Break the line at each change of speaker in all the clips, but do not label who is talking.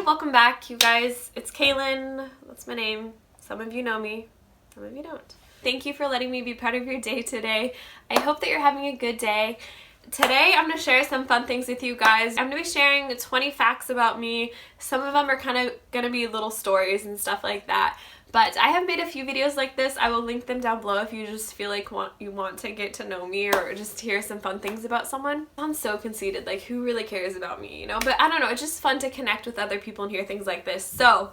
welcome back, you guys. It's Kaylin. That's my name. Some of you know me, some of you don't. Thank you for letting me be part of your day today. I hope that you're having a good day. Today I'm going to share some fun things with you guys. I'm going to be sharing 20 facts about me. Some of them are kind of going to be little stories and stuff like that. But I have made a few videos like this. I will link them down below if you just feel like you want to get to know me or just hear some fun things about someone. I'm so conceited, like who really cares about me, you know? But I don't know, it's just fun to connect with other people and hear things like this. So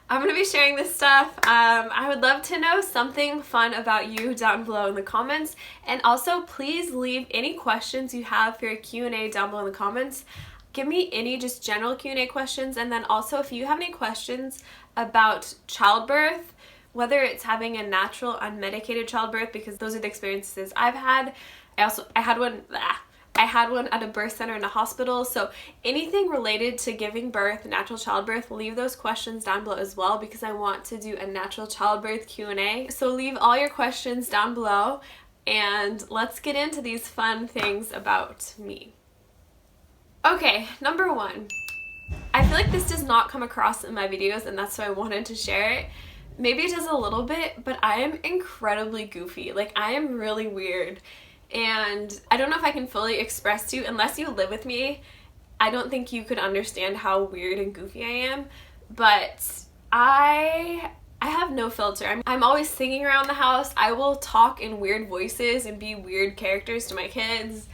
I'm going to be sharing this stuff. I would love to know something fun about you down below in the comments. And also please leave any questions you have for your Q&A down below in the comments. Give me any just general Q&A questions, and then also if you have any questions about childbirth, whether it's having a natural unmedicated childbirth, because those are the experiences I've had. I had one at a birth center in a hospital, so anything related to giving birth, natural childbirth, leave those questions down below as well, because I want to do a natural childbirth Q&A. So leave all your questions down below and let's get into these fun things about me. Okay, number one. I feel like this does not come across in my videos, and that's why I wanted to share it. Maybe it does a little bit, but I am incredibly goofy. Like, I am really weird, and I don't know if I can fully express to you. Unless you live with me, I don't think you could understand how weird and goofy I am, but I have no filter. I'm always singing around the house. I will talk in weird voices and be weird characters to my kids.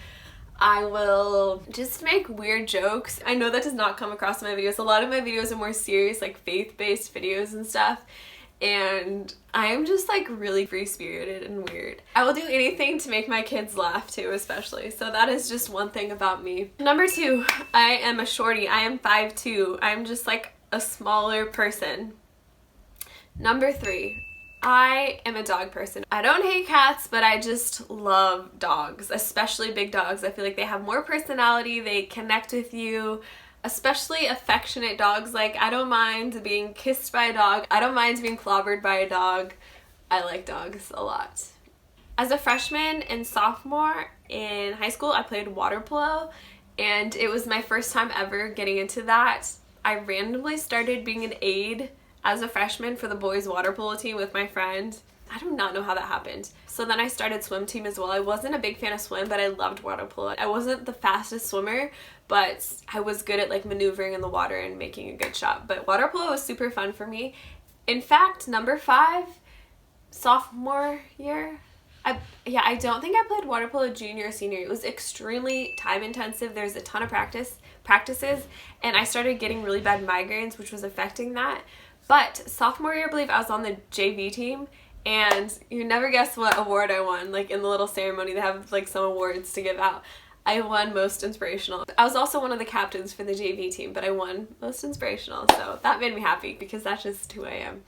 I will just make weird jokes. I know that does not come across in my videos. A lot of my videos are more serious, like faith-based videos and stuff. And I am just like really free-spirited and weird. I will do anything to make my kids laugh too, especially. So that is just one thing about me. Number two, I am a shorty. I am 5'2". I'm just like a smaller person. Number three, I am a dog person. I don't hate cats, but I just love dogs, especially big dogs. I feel like they have more personality, they connect with you, especially affectionate dogs. Like, I don't mind being kissed by a dog. I don't mind being clobbered by a dog. I like dogs a lot. As a freshman and sophomore in high school, I played water polo, and it was my first time ever getting into that. I randomly started being an aide as a freshman for the boys water polo team with my friend. I do not know how that happened. So then I started swim team as well. I wasn't a big fan of swim, but I loved water polo. I wasn't the fastest swimmer, but I was good at like maneuvering in the water and making a good shot. But water polo was super fun for me. In fact, number 5, sophomore year, I don't think I played water polo junior or senior. It was extremely time intensive. There's a ton of practices, and I started getting really bad migraines, which was affecting that. But sophomore year, I believe I was on the JV team, and you never guess what award I won. Like, in the little ceremony, they have like some awards to give out. I won most inspirational. I was also one of the captains for the JV team, but I won most inspirational, so that made me happy because that's just who I am.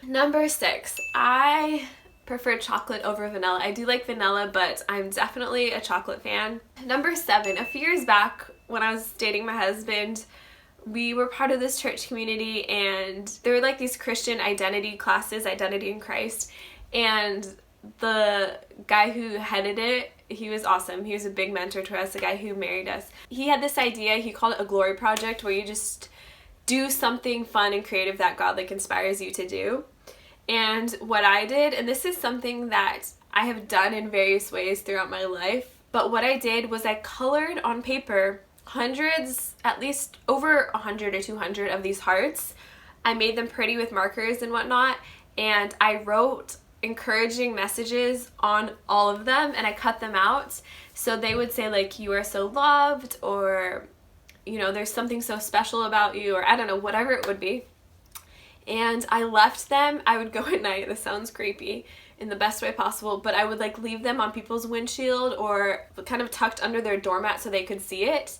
Number 6, I prefer chocolate over vanilla. I do like vanilla, but I'm definitely a chocolate fan. Number 7, a few years back when I was dating my husband, we were part of this church community, and there were like these Christian identity classes, identity in Christ, and the guy who headed it, he was awesome. He was a big mentor to us, the guy who married us. He had this idea, he called it a glory project, where you just do something fun and creative that God like inspires you to do. And what I did, and this is something that I have done in various ways throughout my life, but what I did was I colored on paper hundreds, at least over 100 or 200 of these hearts. I made them pretty with markers and whatnot, and I wrote encouraging messages on all of them, and I cut them out. So they would say like, you are so loved, or, you know, there's something so special about you, or I don't know, whatever it would be. And I left them. I would go at night, this sounds creepy, in the best way possible, but I would like leave them on people's windshield or kind of tucked under their doormat so they could see it.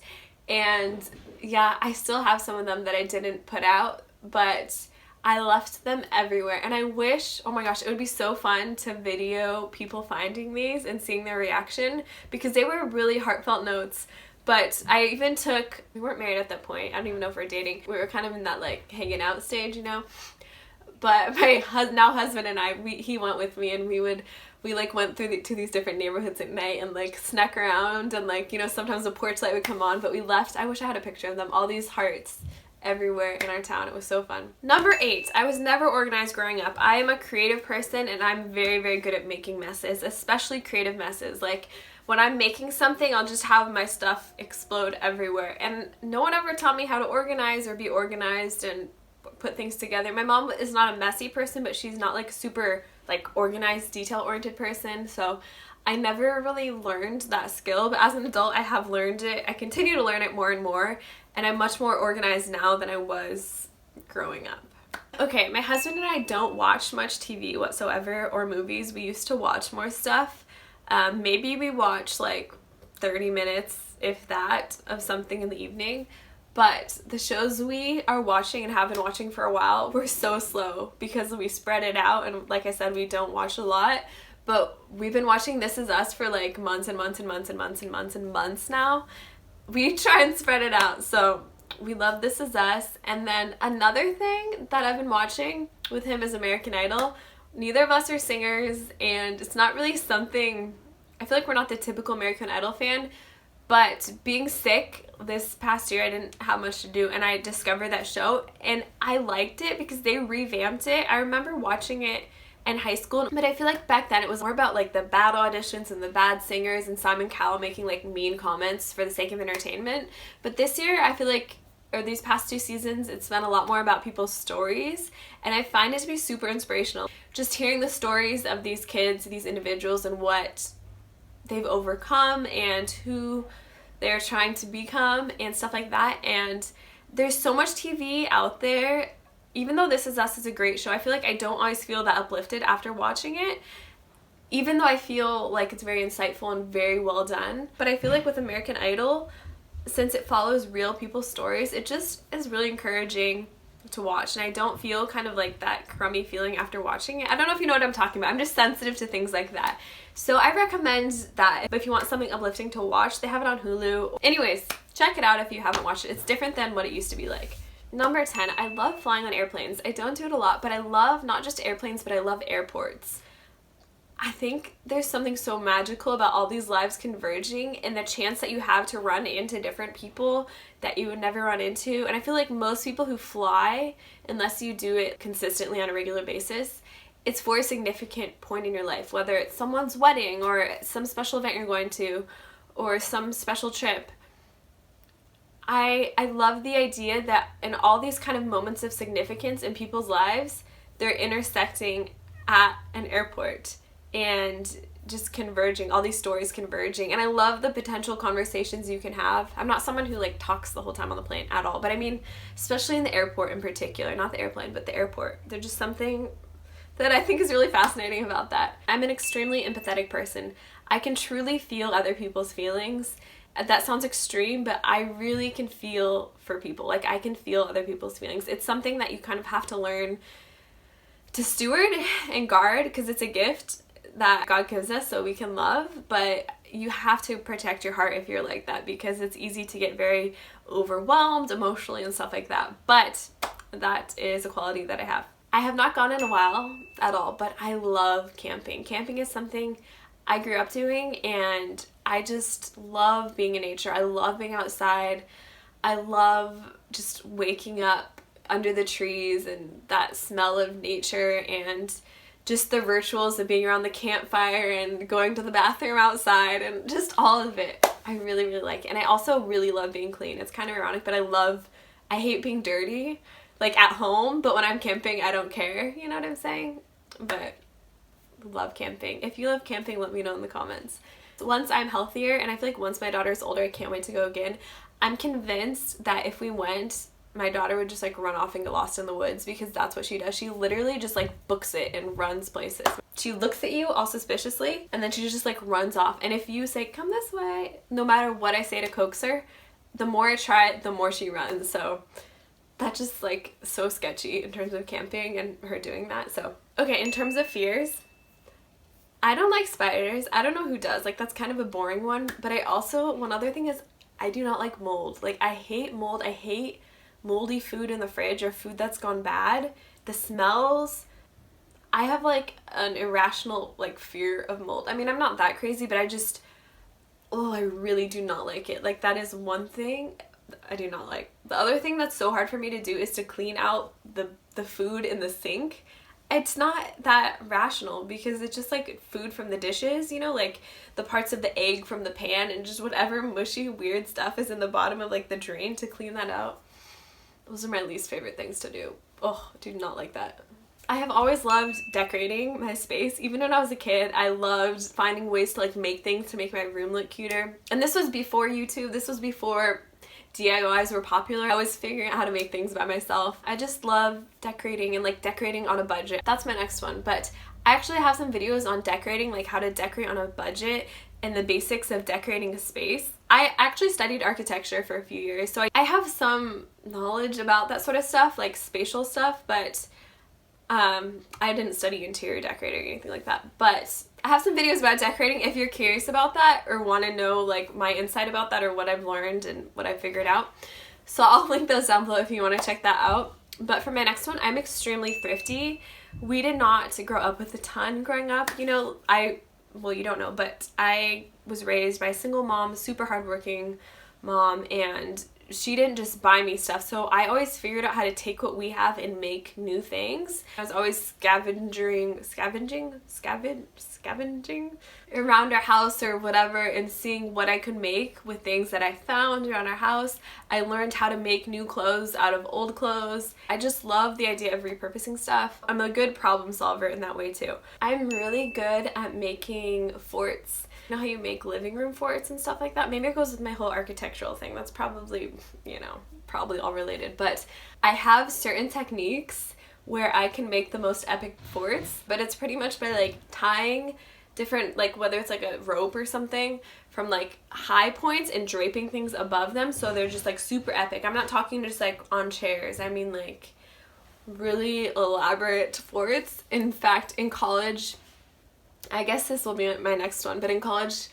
And yeah, I still have some of them that I didn't put out, but I left them everywhere. And I wish, oh my gosh, it would be so fun to video people finding these and seeing their reaction, because they were really heartfelt notes. But I even took, we weren't married at that point, I don't even know if we're dating, we were kind of in that like hanging out stage, you know. But my now husband and I, he went with me, and we like went through to these different neighborhoods at night and like snuck around, and like, you know, sometimes the porch light would come on, but we left, I wish I had a picture of them, all these hearts everywhere in our town. It was so fun. Number 8, I was never organized growing up. I am a creative person and I'm very, very good at making messes, especially creative messes. Like when I'm making something, I'll just have my stuff explode everywhere. And no one ever taught me how to organize or be organized and put things together. My mom is not a messy person, but she's not like super like organized, detail-oriented person. So I never really learned that skill, but as an adult, I have learned it. I continue to learn it more and more, and I'm much more organized now than I was growing up. Okay, my husband and I don't watch much TV whatsoever or movies. We used to watch more stuff. Maybe we watch like 30 minutes, if that, of something in the evening. But the shows we are watching and have been watching for a while, we're so slow because we spread it out, and like I said, we don't watch a lot. But we've been watching This Is Us for like months and months and months and months and months and months now. We try and spread it out. So we love This Is Us. And then another thing that I've been watching with him is American Idol. Neither of us are singers, and it's not really something, I feel like we're not the typical American Idol fan. But being sick this past year, I didn't have much to do, and I discovered that show, and I liked it because they revamped it. I remember watching it in high school, but I feel like back then it was more about like the bad auditions and the bad singers and Simon Cowell making like mean comments for the sake of entertainment. But this year I feel like, or these past 2 seasons, it's been a lot more about people's stories, and I find it to be super inspirational. Just hearing the stories of these kids, these individuals, and what they've overcome and who they're trying to become and stuff like that. And there's so much TV out there. Even though This Is Us is a great show, I feel like I don't always feel that uplifted after watching it, even though I feel like it's very insightful and very well done. But I feel like with American Idol, since it follows real people's stories, it just is really encouraging to watch, and I don't feel kind of like that crummy feeling after watching it. I don't know if you know what I'm talking about. I'm just sensitive to things like that. So I recommend that if you want something uplifting to watch, they have it on Hulu. Anyways, check it out if you haven't watched it. It's different than what it used to be like. Number 10, I love flying on airplanes. I don't do it a lot, but I love not just airplanes, but I love airports. I think there's something so magical about all these lives converging and the chance that you have to run into different people that you would never run into. And I feel like most people who fly, unless you do it consistently on a regular basis, it's for a significant point in your life, whether it's someone's wedding or some special event you're going to or some special trip. I love the idea that in all these kind of moments of significance in people's lives, they're intersecting at an airport and just converging, all these stories converging. And I love the potential conversations you can have. I'm not someone who like talks the whole time on the plane at all, but I mean, especially in the airport in particular, not the airplane, but the airport. There's just something that I think is really fascinating about that. I'm an extremely empathetic person. I can truly feel other people's feelings. That sounds extreme, but I really can feel for people. Like I can feel other people's feelings. It's something that you kind of have to learn to steward and guard because it's a gift that God gives us so we can love, but you have to protect your heart if you're like that because it's easy to get very overwhelmed emotionally and stuff like that. But that is a quality that I have. I have not gone in a while at all, but I love camping. Camping is something I grew up doing, and I just love being in nature. I love being outside. I love just waking up under the trees and that smell of nature and just the rituals of being around the campfire and going to the bathroom outside and just all of it. I really, really like it. And I also really love being clean. It's kind of ironic, but I hate being dirty, like at home, but when I'm camping, I don't care. You know what I'm saying? But love camping. If you love camping, let me know in the comments. Once I'm healthier, and I feel like once my daughter's older, I can't wait to go again. I'm convinced that if we went, my daughter would just like run off and get lost in the woods because that's what she does. She literally just like books it and runs places. She looks at you all suspiciously and then she just like runs off. And if you say, come this way, no matter what I say to coax her, the more I try it, the more she runs. So that's just like so sketchy in terms of camping and her doing that. So, okay, in terms of fears, I don't like spiders. I don't know who does. Like that's kind of a boring one. But I also, one other thing is I do not like mold. Like I hate mold. I hate moldy food in the fridge or food that's gone bad. The smells. I have like an irrational like fear of mold. I mean, I'm not that crazy, but I really do not like it. Like that is one thing. I do not like. The other thing that's so hard for me to do is to clean out the food in the sink. It's not that rational because it's just like food from the dishes, you know, like the parts of the egg from the pan and just whatever mushy weird stuff is in the bottom of like the drain, to clean that out. Those are my least favorite things to do. Oh, I do not like that. I have always loved decorating my space. Even when I was a kid, I loved finding ways to like make things to make my room look cuter. And this was before YouTube. This was before DIYs were popular. I was figuring out how to make things by myself. I just love decorating and like decorating on a budget. That's my next one. But I actually have some videos on decorating, like how to decorate on a budget and the basics of decorating a space. I actually studied architecture for a few years, so I have some knowledge about that sort of stuff, like spatial stuff, but I didn't study interior decorating or anything like that. But I have some videos about decorating if you're curious about that or want to know like my insight about that or what I've learned and what I've figured out. So I'll link those down below if you want to check that out. But for my next one, I'm extremely thrifty. We did not grow up with a ton growing up. You know, well, you don't know, but I was raised by a single mom, super hardworking mom, and she didn't just buy me stuff, so I always figured out how to take what we have and make new things. I was always scavenging around our house or whatever and seeing what I could make with things that I found around our house. I learned how to make new clothes out of old clothes. I just love the idea of repurposing stuff. I'm a good problem solver in that way too. I'm really good at making forts. You know how you make living room forts and stuff like that? Maybe it goes with my whole architectural thing. That's probably, you know, probably all related. But I have certain techniques where I can make the most epic forts, but it's pretty much by like tying different, like whether it's like a rope or something from like high points and draping things above them so they're just like super epic. I'm not talking just like on chairs. I mean like really elaborate forts. In fact, in college, I guess this will be my next one, but in college,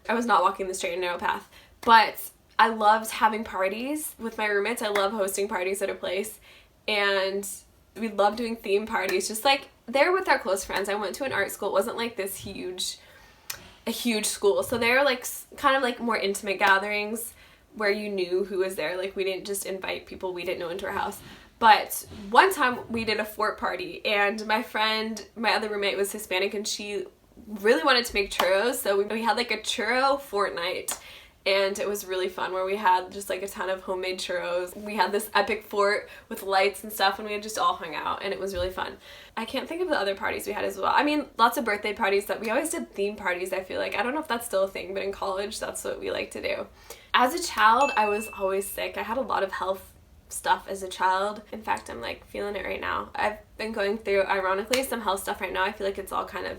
I was not walking the straight and narrow path, but I loved having parties with my roommates. I love hosting parties at a place, and we loved doing theme parties, just like they're with our close friends. I went to an art school. It wasn't like this a huge school, so they were like kind of like more intimate gatherings where you knew who was there. Like we didn't just invite people we didn't know into our house. But one time we did a fort party, and my other roommate was Hispanic, and she really wanted to make churros, so we had like a churro fortnight, and it was really fun where we had just like a ton of homemade churros. We had this epic fort with lights and stuff, and we had just all hung out, and it was really fun. I can't think of the other parties we had as well. I mean, lots of birthday parties. That we always did theme parties, I feel like. I don't know if that's still a thing, but in college that's what we like to do. As a child, I was always sick. I had a lot of health stuff as a child. In fact, I'm like feeling it right now. I've been going through, ironically, some health stuff right now. I feel like it's all kind of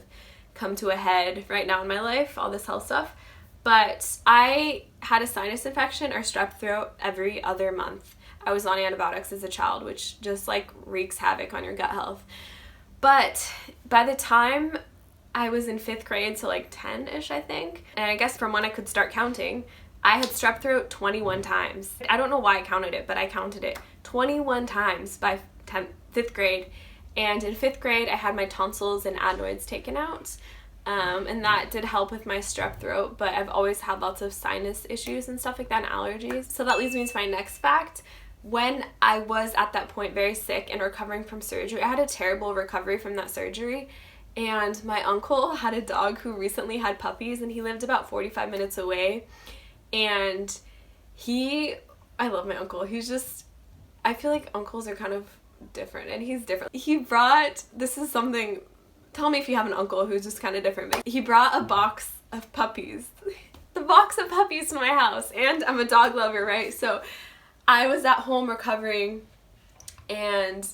come to a head right now in my life, all this health stuff. But I had a sinus infection or strep throat every other month. I was on antibiotics as a child, which just like wreaks havoc on your gut health. But by the time I was in 5th grade, so like 10-ish I think, and I guess from when I could start counting, I had strep throat 21 times. I don't know why I counted it, but I counted it 21 times by 5th grade. And in 5th grade, I had my tonsils and adenoids taken out. And that did help with my strep throat, but I've always had lots of sinus issues and stuff like that and allergies. So that leads me to my next fact. When I was at that point very sick and recovering from surgery, I had a terrible recovery from that surgery. And my uncle had a dog who recently had puppies, and he lived about 45 minutes away. And I love my uncle. He's just, I feel like uncles are kind of different, and he's different. This is something, tell me if you have an uncle who's just kind of different, but he brought a box of puppies. The box of puppies to my house, and I'm a dog lover, right? So I was at home recovering, and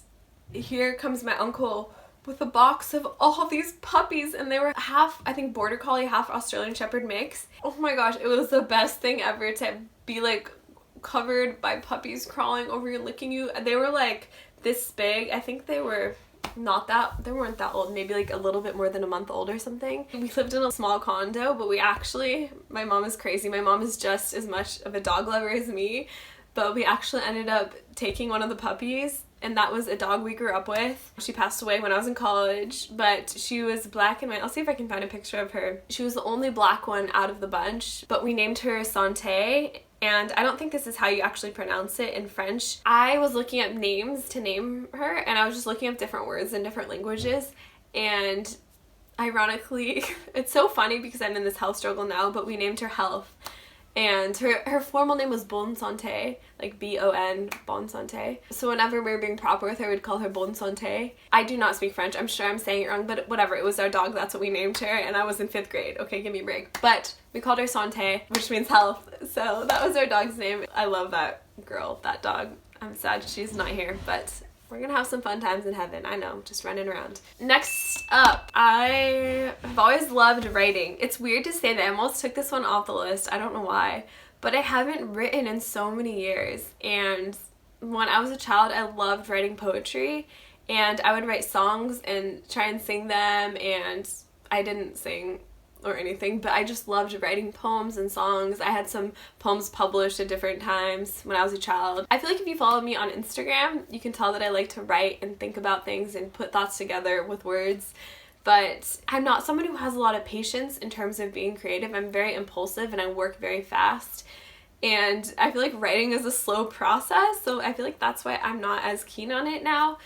here comes my uncle with a box of all these puppies, and they were half, I think, Border Collie, half Australian Shepherd mix. Oh my gosh, it was the best thing ever to be like covered by puppies crawling over you and licking you. They were like this big. I think they weren't that old, maybe like a little bit more than a month old or something. We lived in a small condo, but my mom is crazy. My mom is just as much of a dog lover as me, but we actually ended up taking one of the puppies, and that was a dog we grew up with. She passed away when I was in college, but she was black and white. I'll see if I can find a picture of her. She was the only black one out of the bunch, but we named her Sante, and I don't think this is how you actually pronounce it in French. I was looking up names to name her, and I was just looking up different words in different languages, and ironically, it's so funny because I'm in this health struggle now, but we named her Health. And her formal name was Bonne Santé, like B-O-N, Bonne Santé. So whenever we were being proper with her, we'd call her Bonne Santé. I do not speak French. I'm sure I'm saying it wrong, but whatever. It was our dog. That's what we named her, and I was in 5th grade. Okay, give me a break. But we called her Santé, which means health. So that was our dog's name. I love that girl, that dog. I'm sad she's not here, but we're gonna have some fun times in heaven. I know, just running around. Next up, I have always loved writing. It's weird to say that. I almost took this one off the list. I don't know why, but I haven't written in so many years. And when I was a child, I loved writing poetry, and I would write songs and try and sing them, and I didn't sing or anything, but I just loved writing poems and songs. I had some poems published at different times when I was a child. I feel like if you follow me on Instagram, you can tell that I like to write and think about things and put thoughts together with words, but I'm not someone who has a lot of patience in terms of being creative. I'm very impulsive and I work very fast, and I feel like writing is a slow process, so I feel like that's why I'm not as keen on it now,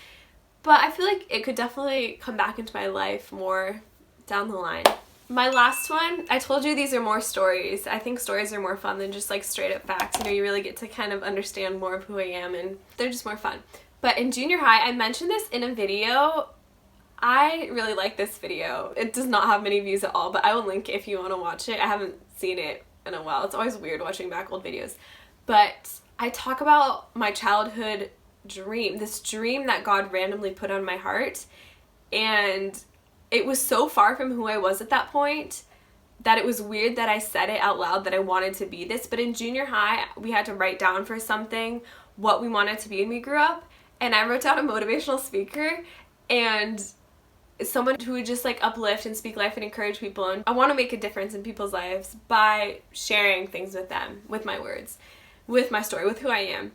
but I feel like it could definitely come back into my life more down the line. My last one, I told you these are more stories. I think stories are more fun than just like straight up facts. You know, you really get to kind of understand more of who I am, and they're just more fun. But in junior high, I mentioned this in a video. I really like this video. It does not have many views at all, but I will link it if you want to watch it. I haven't seen it in a while. It's always weird watching back old videos. But I talk about my childhood dream, this dream that God randomly put on my heart, and it was so far from who I was at that point that it was weird that I said it out loud that I wanted to be this. But in junior high, we had to write down for something what we wanted to be when we grew up, and I wrote down a motivational speaker and someone who would just like uplift and speak life and encourage people, and I want to make a difference in people's lives by sharing things with them, with my words, with my story, with who I am.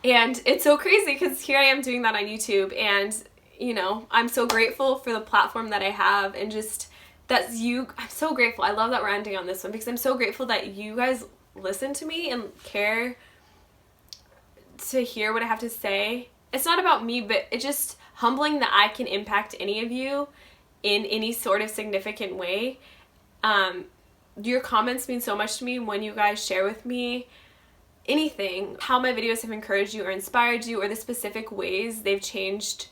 And it's so crazy because here I am doing that on YouTube, and you know, I'm so grateful for the platform that I have, and just that I'm so grateful. I love that we're ending on this one because I'm so grateful that you guys listen to me and care to hear what I have to say. It's not about me, but it's just humbling that I can impact any of you in any sort of significant way. Your comments mean so much to me when you guys share with me anything, how my videos have encouraged you or inspired you, or the specific ways they've changed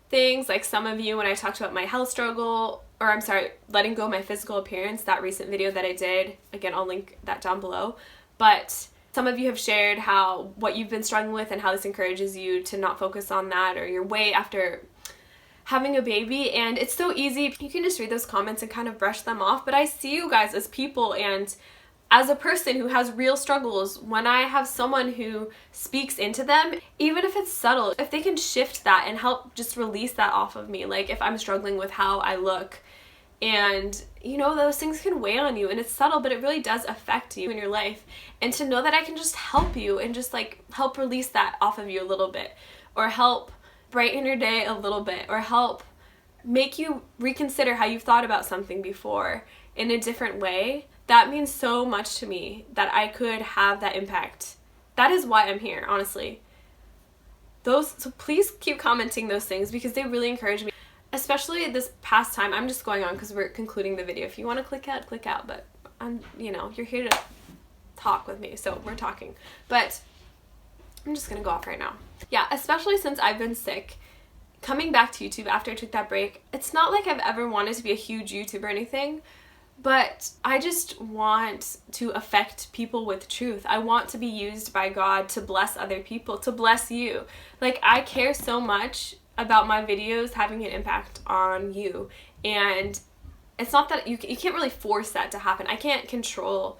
things. Like some of you, when I talked about my health struggle, or I'm sorry, letting go of my physical appearance, that recent video that I did, again, I'll link that down below, but some of you have shared what you've been struggling with and how this encourages you to not focus on that, or your weight after having a baby. And it's so easy, you can just read those comments and kind of brush them off, but I see you guys as people, and as a person who has real struggles, when I have someone who speaks into them, even if it's subtle, if they can shift that and help just release that off of me, like if I'm struggling with how I look, and you know, those things can weigh on you, and it's subtle, but it really does affect you in your life, and to know that I can just help you and just like help release that off of you a little bit, or help brighten your day a little bit, or help make you reconsider how you've thought about something before in a different way, that means so much to me that I could have that impact. That is why I'm here, honestly. So please keep commenting those things because they really encourage me. Especially this past time, I'm just going on because we're concluding the video. If you want to click out, but you're here to talk with me, so we're talking. But I'm just gonna go off right now. Yeah, especially since I've been sick, coming back to YouTube after I took that break, it's not like I've ever wanted to be a huge YouTuber or anything, but I just want to affect people with truth. I want to be used by God to bless other people, to bless you. Like, I care so much about my videos having an impact on you, and it's not that you can't really force that to happen. I can't control,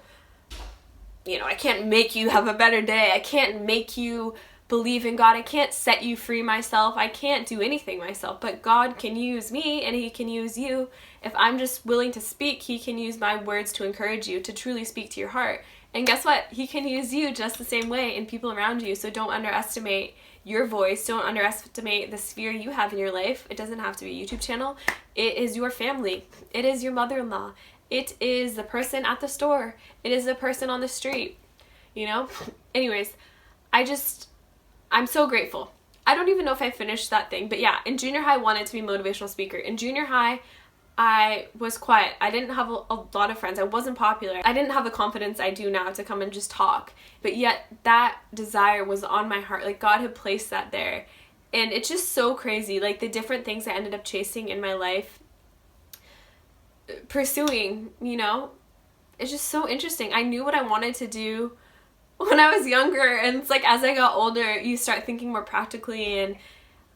I can't make you have a better day. I can't make you believe in God. I can't set you free myself. I can't do anything myself, but God can use me, and He can use you. If I'm just willing to speak, He can use my words to encourage you, to truly speak to your heart. And guess what? He can use you just the same way and people around you. So don't underestimate your voice. Don't underestimate the sphere you have in your life. It doesn't have to be a YouTube channel. It is your family. It is your mother-in-law. It is the person at the store. It is the person on the street. you know? Anyways, I'm so grateful. I don't even know if I finished that thing, but yeah, in junior high I wanted to be a motivational speaker. In junior high, I was quiet. I didn't have a lot of friends. I wasn't popular. I didn't have the confidence I do now to come and just talk. But yet that desire was on my heart. Like God had placed that there. And it's just so crazy. Like the different things I ended up chasing in my life, pursuing, you know, it's just so interesting. I knew what I wanted to do when I was younger. And it's like as I got older, you start thinking more practically and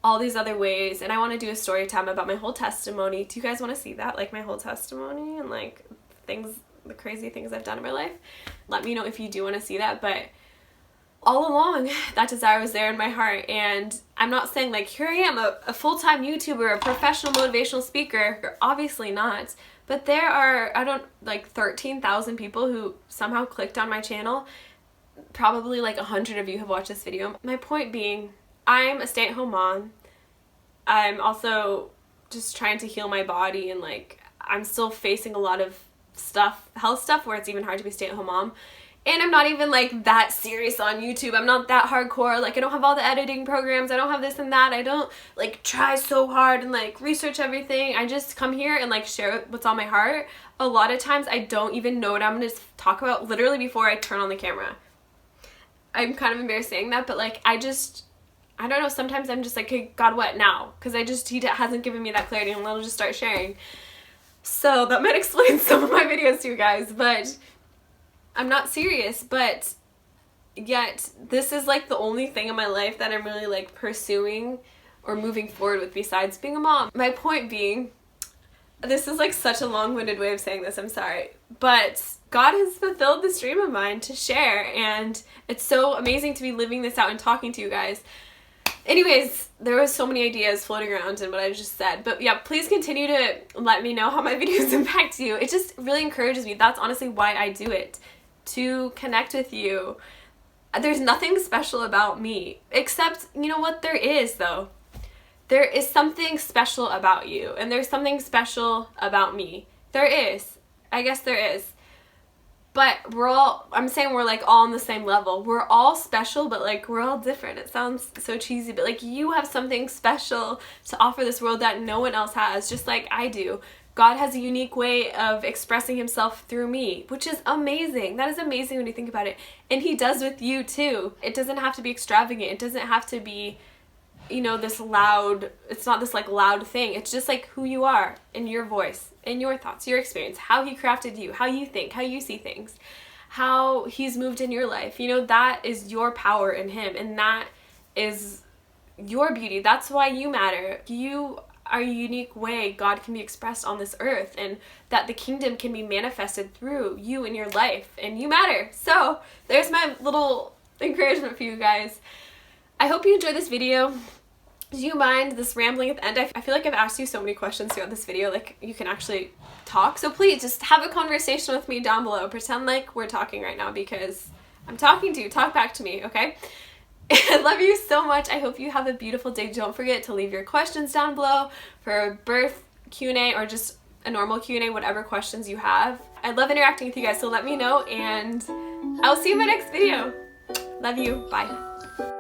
all these other ways. And I want to do a story time about my whole testimony. Do you guys want to see that? Like my whole testimony and like things, the crazy things I've done in my life? Let me know if you do want to see that. But all along, that desire was there in my heart. And I'm not saying like, here I am, a full-time YouTuber, a professional motivational speaker. Obviously not. But there are, 13,000 people who somehow clicked on my channel. Probably like 100 of you have watched this video. My point being, I'm a stay-at-home mom. I'm also just trying to heal my body, and like I'm still facing a lot of stuff, health stuff, where it's even hard to be a stay-at-home mom. And I'm not even like that serious on YouTube. I'm not that hardcore. Like I don't have all the editing programs. I don't have this and that. I don't like try so hard and like research everything. I just come here and like share what's on my heart. A lot of times I don't even know what I'm going to talk about literally before I turn on the camera. I'm kind of embarrassed saying that, but like I don't know, sometimes I'm just like, hey, God, what now? Because he hasn't given me that clarity, and I'll just start sharing. So that might explain some of my videos to you guys, but I'm not serious. But yet this is like the only thing in my life that I'm really like pursuing or moving forward with besides being a mom. My point being, this is like such a long-winded way of saying this, I'm sorry, but God has fulfilled this dream of mine to share, and it's so amazing to be living this out and talking to you guys. Anyways, there was so many ideas floating around in what I just said, but yeah, please continue to let me know how my videos impact you. It just really encourages me. That's honestly why I do it, to connect with you. There's nothing special about me, except, you know what, there is though. There is something special about you, and there's something special about me. There is. I guess there is. But I'm saying we're like all on the same level. We're all special, but like we're all different. It sounds so cheesy, but like you have something special to offer this world that no one else has, just like I do. God has a unique way of expressing himself through me, which is amazing. That is amazing when you think about it. And he does with you too. It doesn't have to be extravagant. It doesn't have to be, you know, this loud, it's not this like loud thing. It's just like who you are and your voice and your thoughts, your experience, how he crafted you, how you think, how you see things, how he's moved in your life. You know, that is your power in him, and that is your beauty. That's why you matter. You are a unique way God can be expressed on this earth, and that the kingdom can be manifested through you in your life, and you matter. So there's my little encouragement for you guys. I hope you enjoyed this video. Do you mind this rambling at the end? I feel like I've asked you so many questions throughout this video, like you can actually talk. So please just have a conversation with me down below. Pretend like we're talking right now, because I'm talking to you. Talk back to me, okay? I love you so much. I hope you have a beautiful day. Don't forget to leave your questions down below for a birth Q&A or just a normal Q&A, whatever questions you have. I love interacting with you guys, so let me know, and I'll see you in my next video. Love you. Bye.